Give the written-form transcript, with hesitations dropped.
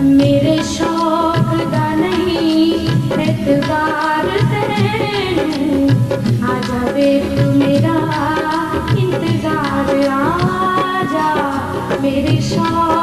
मेरे शौक दा नहीं एतबार तैनू आजा वे तू मेरा इंतजार आजा मेरे शौक